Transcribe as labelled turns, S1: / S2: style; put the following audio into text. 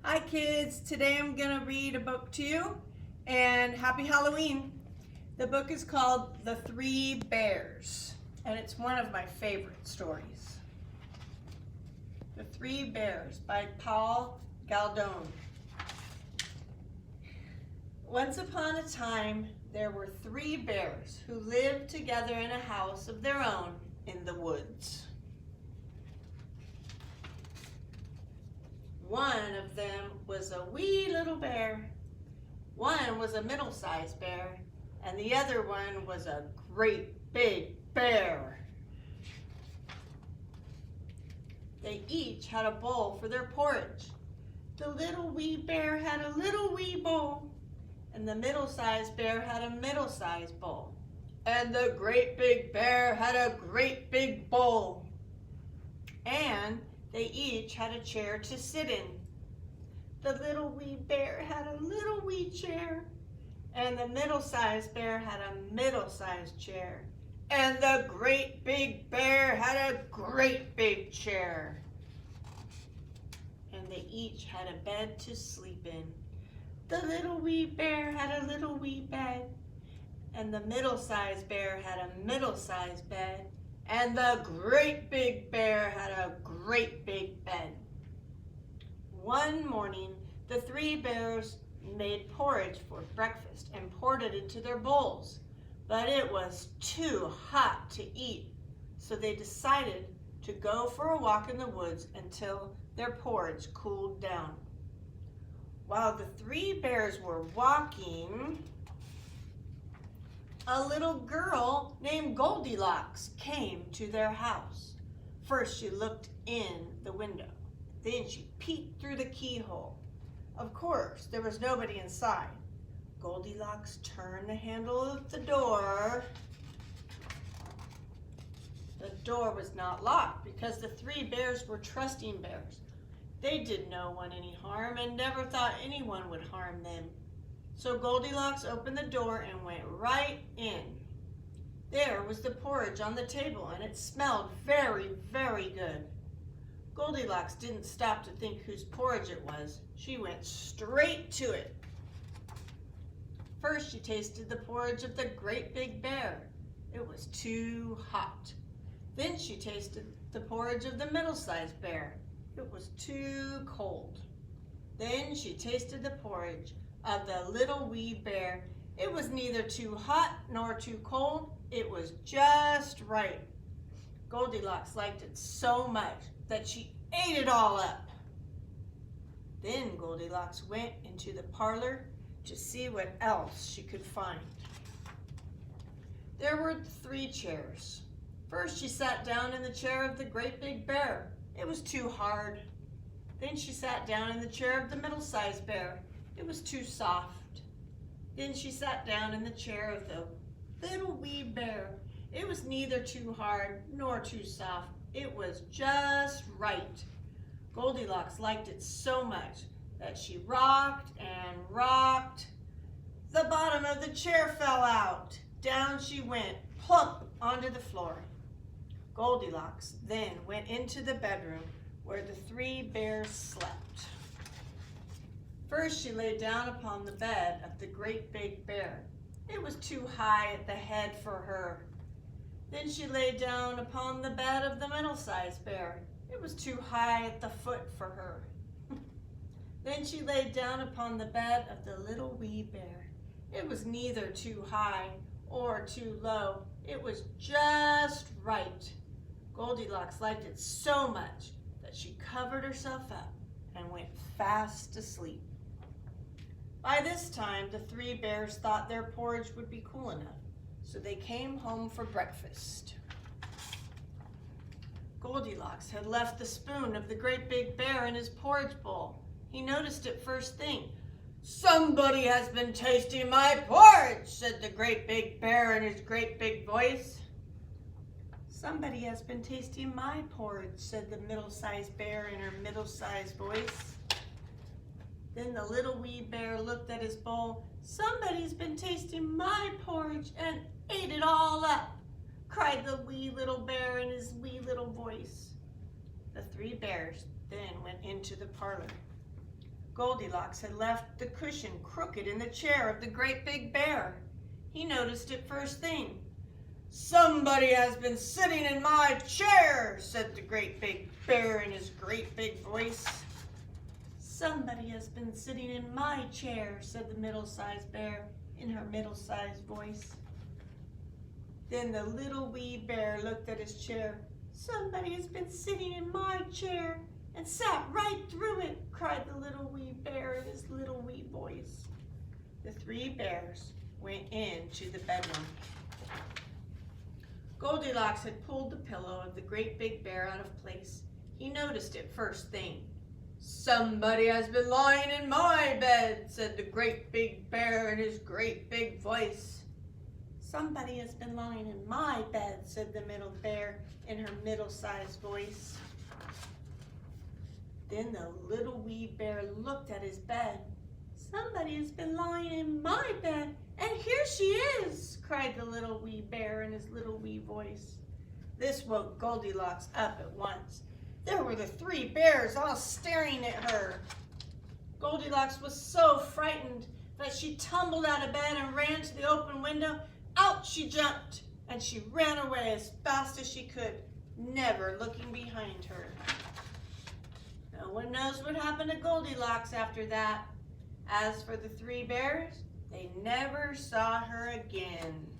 S1: Hi kids, today I'm going to read a book to you, and happy Halloween. The book is called The Three Bears, and it's one of my favorite stories. The Three Bears by Paul Galdone. Once upon a time, there were three bears who lived together in a house of their own in the woods. One of them was a wee little bear, one was a middle-sized bear, and the other one was a great big bear. They each had a bowl for their porridge. The little wee bear had a little wee bowl, and the middle-sized bear had a middle-sized bowl, and the great big bear had a great big bowl. And they each had a chair to sit in. The little wee bear had a little wee chair, and the middle-sized bear had a middle-sized chair, and the great big bear had a great big chair. And they each had a bed to sleep in. The little wee bear had a little wee bed, and the middle-sized bear had a middle-sized bed, and the great big bear had a great big bed. One morning, the three bears made porridge for breakfast and poured it into their bowls, but it was too hot to eat, so they decided to go for a walk in the woods until their porridge cooled down. While the three bears were walking, a little girl named Goldilocks came to their house. First, she looked in the window. Then she peeked through the keyhole. Of course, there was nobody inside. Goldilocks turned the handle of the door. The door was not locked because the three bears were trusting bears. They did no one any harm and never thought anyone would harm them. So Goldilocks opened the door and went right in. There was the porridge on the table, and it smelled very, very good. Goldilocks didn't stop to think whose porridge it was. She went straight to it. First, she tasted the porridge of the great big bear. It was too hot. Then she tasted the porridge of the middle-sized bear. It was too cold. Then she tasted the porridge of the little wee bear. It was neither too hot nor too cold. It was just right. Goldilocks liked it so much that she ate it all up. Then Goldilocks went into the parlor to see what else she could find. There were three chairs. First, she sat down in the chair of the great big bear. It was too hard. Then she sat down in the chair of the middle-sized bear. It was too soft. Then she sat down in the chair of the little wee bear. It was neither too hard nor too soft. It was just right. Goldilocks liked it so much that she rocked and rocked. The bottom of the chair fell out. Down she went, plump onto the floor. Goldilocks then went into the bedroom where the three bears slept. First, she lay down upon the bed of the great big bear. It was too high at the head for her. Then she lay down upon the bed of the middle-sized bear. It was too high at the foot for her. Then she lay down upon the bed of the little wee bear. It was neither too high or too low. It was just right. Goldilocks liked it so much that she covered herself up and went fast asleep. By this time, the three bears thought their porridge would be cool enough, so they came home for breakfast. Goldilocks had left the spoon of the great big bear in his porridge bowl. He noticed it first thing. "Somebody has been tasting my porridge," said the great big bear in his great big voice. "Somebody has been tasting my porridge," said the middle-sized bear in her middle-sized voice. Then the little wee bear looked at his bowl. "Somebody's been tasting my porridge and ate it all up," cried the wee little bear in his wee little voice. The three bears then went into the parlor. Goldilocks had left the cushion crooked in the chair of the great big bear. He noticed it first thing. "Somebody has been sitting in my chair," said the great big bear in his great big voice. "Somebody has been sitting in my chair," said the middle-sized bear in her middle-sized voice. Then the little wee bear looked at his chair. "Somebody has been sitting in my chair and sat right through it," cried the little wee bear in his little wee voice. The three bears went into the bedroom. Goldilocks had pulled the pillow of the great big bear out of place. He noticed it first thing. "Somebody has been lying in my bed," said the great big bear in his great big voice. "Somebody has been lying in my bed," said the middle bear in her middle-sized voice. Then the little wee bear looked at his bed. "Somebody has been lying in my bed, and here she is," cried the little wee bear in his little wee voice. This woke Goldilocks up at once. There were the three bears all staring at her. Goldilocks was so frightened that she tumbled out of bed and ran to the open window. Out she jumped, and she ran away as fast as she could, never looking behind her. No one knows what happened to Goldilocks after that. As for the three bears, they never saw her again.